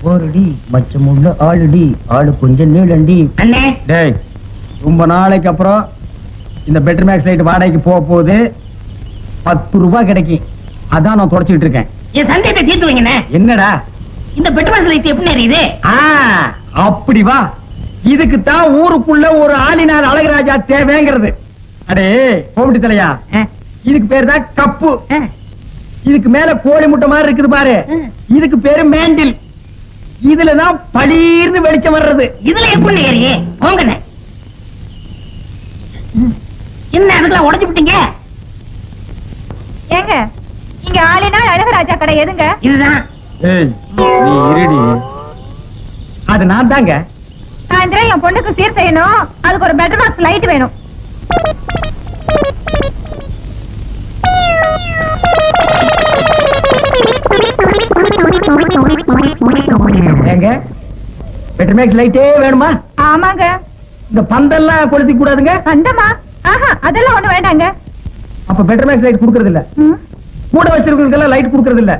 போரடி மச்சம் உள்ள ஆளுடி ஆளு கொஞ்சம் நீளண்டி. அண்ணே டேய், ரொம்ப நாளைக்கு அப்புறம் இந்த பெட்டர் மேக்ஸ் லைட் வாடகைக்கு போக போகுது. 10 ரூபாய் கிடைக்கும். அதான் நான் தொடச்சிட்டு இருக்கேன். என் சந்தேகத்தை தீர்த்து வைங்கண்ணே. என்னடா இந்த பெட்ரோல் லைட் எப்படி எரியுது? அப்படி வா. இதுக்கு தான் ஊருக்குள்ள ஒரு ஆளினார் அழகராஜா தேவைங்கிறது. அடே கோவிட்டு தலையா, இதுக்கு பேரு தான் கப்பு. இதுக்கு மேல கோழி முட்டை மாதிரி இருக்குது பாரு, இதுக்கு பேரு மேண்டில். இதுலதான் பளீர்னு வெளிச்சம் வர்றது. இதுல எப்படி ஏறியே போங்கண்ணே. என்ன அதுக்கெல்லாம் உடைச்சு விட்டீங்க? ஏங்க இங்க ஆளினா அழகராஜா கடை எதுங்க? இதுதான். நீ இருடி. அது நான் தாங்க. சாயந்தரம் என் பொண்ணுக்கு சீர் செய்யணும். அதுக்கு ஒரு பெட்டர் பாக்ஸ் லைட் வேணும். ஏங்க பெட்டர் மேக்ஸ் லைட்டே வேணுமா? ஆமாங்க. இந்த பந்தெல்லாம் கொளுத்தி கூடாதுங்க. அந்தமா அதெல்லாம் ஒண்ணு வேண்டாங்க. அப்ப பெட்டர் மேக்ஸ் லைட் குடுக்கறது இல்ல. கூட வச்சிருக்கவங்களுக்கு எல்லாம் லைட் குடுக்கறது இல்ல.